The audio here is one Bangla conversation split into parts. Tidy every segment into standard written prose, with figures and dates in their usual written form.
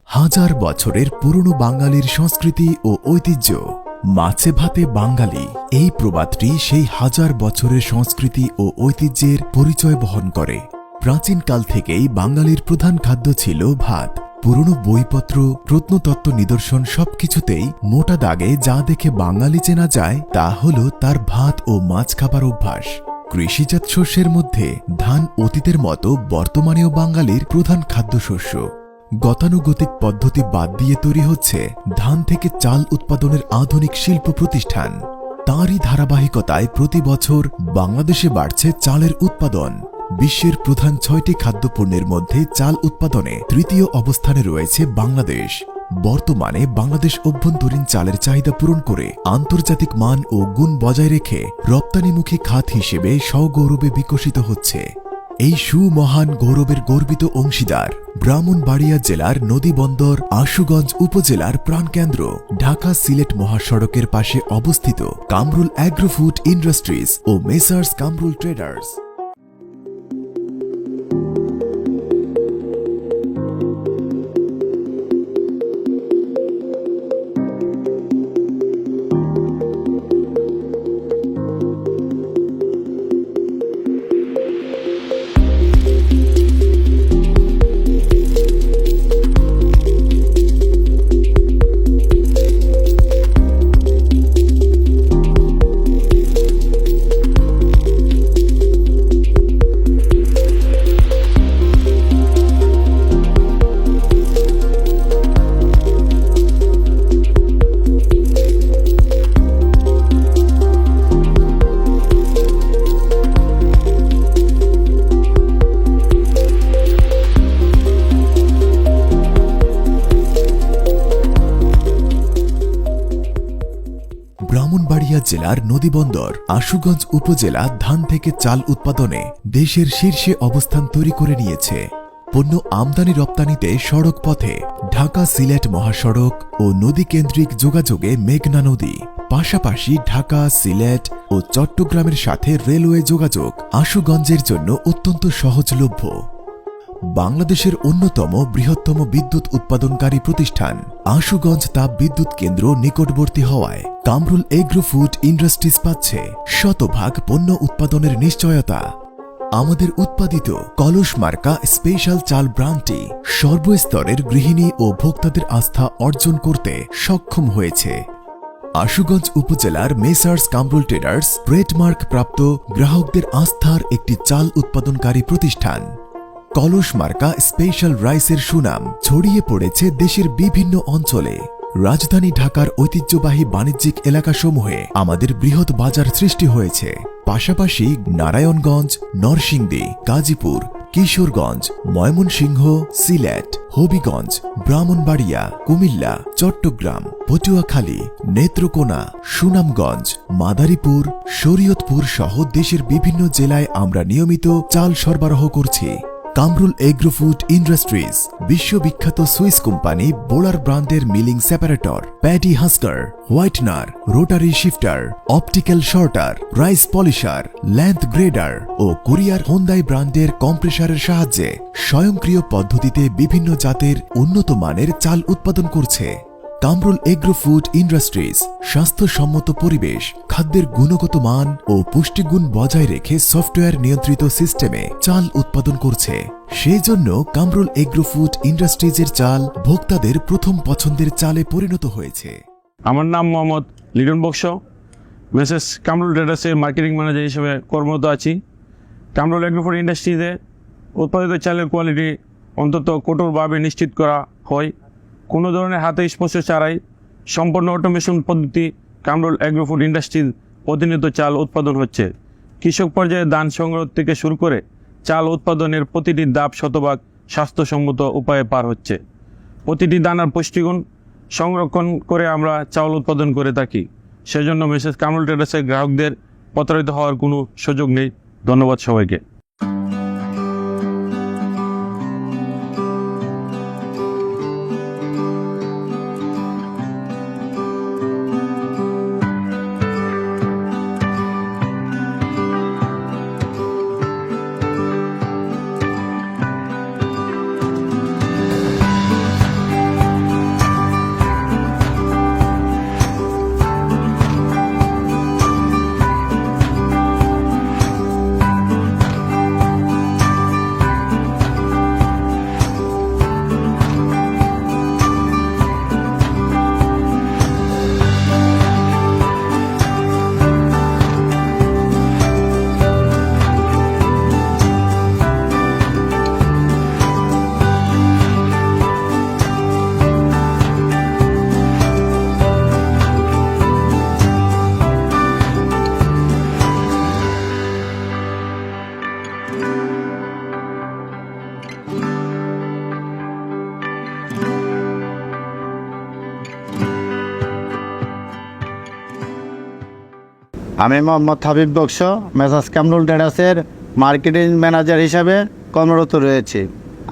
হাজার বছরের পুরনো বাঙালির সংস্কৃতি ও ঐতিহ্য। মাছে ভাতে বাঙালি এই প্রবাদটি সেই হাজার বছরের সংস্কৃতি ও ঐতিহ্যের পরিচয় বহন করে। প্রাচীনকাল থেকেই বাঙালির প্রধান খাদ্য ছিল ভাত। পুরনো বইপত্র, প্রত্নতত্ত্ব নিদর্শন সবকিছুতেই মোটা দাগে যা দেখে বাঙালি চেনা যায় তা হল তার ভাত ও মাছ খাবার অভ্যাস। কৃষিজাত শস্যের মধ্যে ধান অতীতের মতো বর্তমানেও বাঙালির প্রধান খাদ্যশস্য। গতানুগতিক পদ্ধতি বাদ দিয়ে তৈরি হচ্ছে ধান থেকে চাল উৎপাদনের আধুনিক শিল্প প্রতিষ্ঠান। তাঁরই ধারাবাহিকতায় প্রতি বছর বাংলাদেশে বাড়ছে চালের উৎপাদন। বিশ্বের প্রধান 6টি খাদ্যপণ্যের মধ্যে চাল উৎপাদনে তৃতীয় অবস্থানে রয়েছে বাংলাদেশ। বর্তমানে বাংলাদেশ অভ্যন্তরীণ চালের চাহিদা পূরণ করে আন্তর্জাতিক মান ও গুণ বজায় রেখে রপ্তানিমুখী খাত হিসেবে সগৌরবে বিকশিত হচ্ছে। এই সুমহান গৌরবের গর্বিত অংশীদার ব্রাহ্মণবাড়িয়া জেলার নদীবন্দর আশুগঞ্জ উপজেলার প্রাণকেন্দ্র ঢাকা সিলেট মহাসড়কের পাশে অবস্থিত কামরুল অ্যাগ্রো ফুড ইন্ডাস্ট্রিজ ও মেসার্স কামরুল ট্রেডার্স। ব্রাহ্মণবাড়িয়া জেলার নদীবন্দর আশুগঞ্জ উপজেলা ধান থেকে চাল উৎপাদনে দেশের শীর্ষে অবস্থান তৈরি করে নিয়েছে। পণ্য আমদানি রপ্তানিতে সড়ক পথে ঢাকা সিলেট মহাসড়ক ও নদী কেন্দ্রিক যোগাযোগে মেঘনা নদী, পাশাপাশি ঢাকা, সিলেট ও চট্টগ্রামের সাথে রেলওয়ে যোগাযোগ আশুগঞ্জের জন্য অত্যন্ত সহজলভ্য। বাংলাদেশের অন্যতম বৃহত্তম বিদ্যুৎ উৎপাদনকারী প্রতিষ্ঠান আশুগঞ্জ তাপ বিদ্যুৎ কেন্দ্র নিকটবর্তী হওয়ায় কামরুল এগ্রো ফুড ইন্ডাস্ট্রিজ পাচ্ছে শতভাগ পণ্য উৎপাদনের নিশ্চয়তা। আমাদের উৎপাদিত কলস মার্কা স্পেশাল চাল ব্র্যান্ডটি সর্বস্তরের গৃহিণী ও ভোক্তাদের আস্থা অর্জন করতে সক্ষম হয়েছে। আশুগঞ্জ উপজেলার মেসার্স কামরুল ট্রেডার্স ট্রেডমার্ক প্রাপ্ত গ্রাহকদের আস্থার একটি চাল উৎপাদনকারী প্রতিষ্ঠান। কলস মার্কা স্পেশাল রাইসের সুনাম ছড়িয়ে পড়েছে দেশের বিভিন্ন অঞ্চলে। রাজধানী ঢাকার ঐতিহ্যবাহী বাণিজ্যিক এলাকাসমূহে আমাদের বৃহৎ বাজার সৃষ্টি হয়েছে। পাশাপাশি নারায়ণগঞ্জ, নরসিংদী, গাজীপুর, কিশোরগঞ্জ, ময়মনসিংহ, সিলেট, হবিগঞ্জ, ব্রাহ্মণবাড়িয়া, কুমিল্লা, চট্টগ্রাম, পটুয়াখালী, নেত্রকোনা, সুনামগঞ্জ, মাদারীপুর, শরীয়তপুর সহ দেশের বিভিন্ন জেলায় আমরা নিয়মিত চাল সরবরাহ করছি। কামরুল এগ্রো ফুড ইন্ডাস্ট্রিজ বিশ্ববিখ্যাত সুইস কোম্পানি বোলার ব্র্যান্ডের milling separator, paddy husker, whitener, rotary sifter, optical sorter, rice polisher, length grader ও কোরিয়ার হোন্দাই ব্র্যান্ডের কম্প্রেসারের সাহায্যে স্বয়ংক্রিয় পদ্ধতিতে বিভিন্ন জাতের উন্নত মানের চাল উৎপাদন করছে। কামরুল এগ্রো ফুড ইন্ডাস্ট্রিজ স্বাস্থ্যসম্মত পরিবেশ, খাদ্যের গুণগত মান ও পুষ্টিগুণ বজায় রেখে সফটওয়্যার নিয়ন্ত্রিত সিস্টেমে চাল উৎপাদন করছে। সেজন্য কামরুল এগ্রো ফুড ইন্ডাস্ট্রিজের চাল ভোক্তাদের প্রথম পছন্দের চালে পরিণত হয়েছে। আমার নাম মোহাম্মদ লিটন বক্স, মেসেস কামরুল ট্রেডার্সের মার্কেটিং ম্যানেজার হিসেবে কর্মরত আছি। কামরুল এগ্রো ফুড ইন্ডাস্ট্রিজে উৎপাদিত চালের কোয়ালিটি অন্তত কঠোরভাবে নিশ্চিত করা হয়। কোনো ধরনের হাতে স্পর্শ ছাড়াই সম্পূর্ণ অটোমেশন পদ্ধতি কামরুল এগ্রো ফুড ইন্ডাস্ট্রিজ প্রতিনিয়ত চাল উৎপাদন হচ্ছে। কৃষক পর্যায়ে ধান সংগ্রহ থেকে শুরু করে চাল উৎপাদনের প্রতিটি ধাপ শতভাগ স্বাস্থ্যসম্মত উপায়ে পার হচ্ছে। প্রতিটি দানার পুষ্টিগুণ সংরক্ষণ করে আমরা চাউল উৎপাদন করে থাকি। সেজন্য মেসেস কামরুল ট্রেডার্সের গ্রাহকদের প্রতারিত হওয়ার কোনো সুযোগ নেই। ধন্যবাদ সবাইকে। আমি মোহাম্মদ হাবিব বক্স মেসার্স কামরুল ট্রেডার্সের মার্কেটিং ম্যানেজার হিসাবে কর্মরত রয়েছি।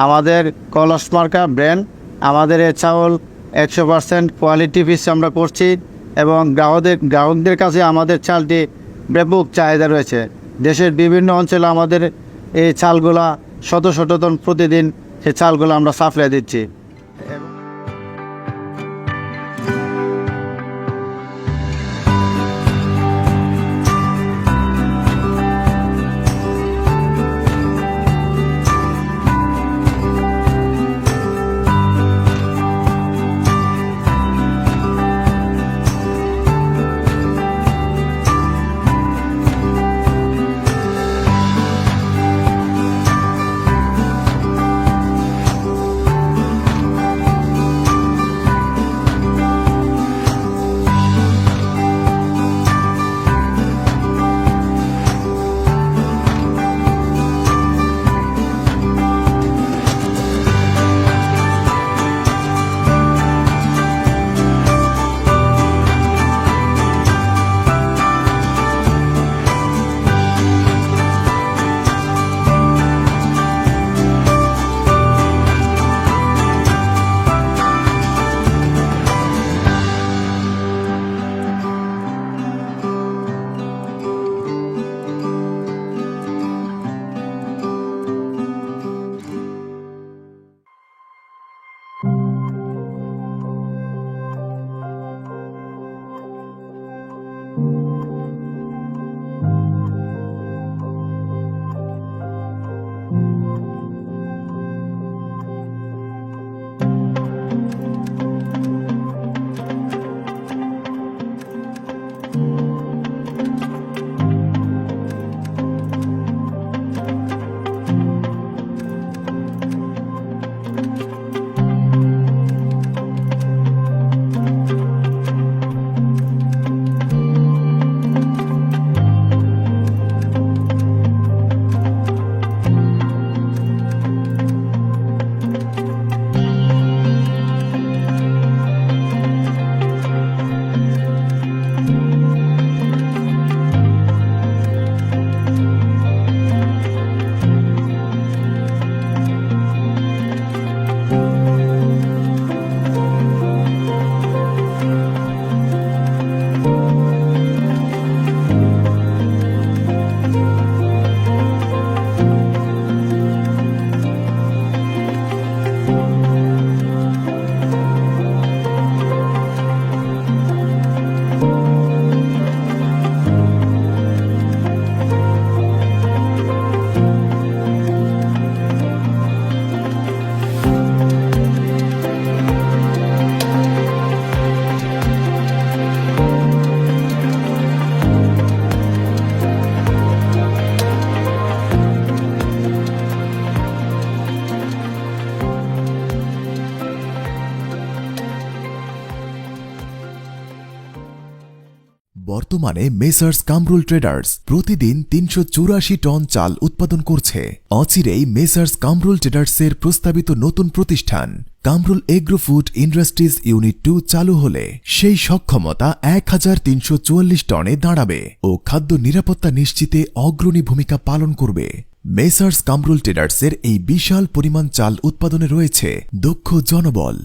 আমাদের কলস মার্কা ব্র্যান্ড, আমাদের এই চাউল 100% কোয়ালিটি পিস আমরা করছি এবং গ্রাহকদের কাছে আমাদের চালটি ব্যাপক চাহিদা রয়েছে। দেশের বিভিন্ন অঞ্চলে আমাদের এই চালগুলা শত শত টন প্রতিদিন সেই চালগুলো আমরা সাপ্লাই দিচ্ছি। বর্তমানে মেসার্স কামরুল ট্রেডার্স প্রতিদিন ৩৮৪ টন চাল উৎপাদন করছে। অচিরেই মেসার্স কামরুল ট্রেডার্সের প্রস্তাবিত নতুন প্রতিষ্ঠান Kamrul agro food industries unit 2 চালু হলে সেই সক্ষমতা ১৩৪৪ টনে দাঁড়াবে ও খাদ্য নিরাপত্তা নিশ্চিতে অগ্রণী ভূমিকা পালন করবে। মেসার্স কামরুল ট্রেডার্সের এই বিশাল পরিমাণ চাল উৎপাদনে রয়েছে দক্ষ জনবল।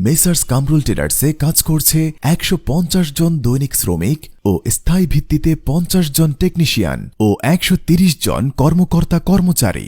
মেসার্স কামরুল ট্রেডার্সে কাজ করছে 150 জন দৈনিক শ্রমিক ও স্থায়ী ভিত্তিতে 50 জন টেকনিশিয়ান ও 130 জন কর্মকর্তা কর্মচারী।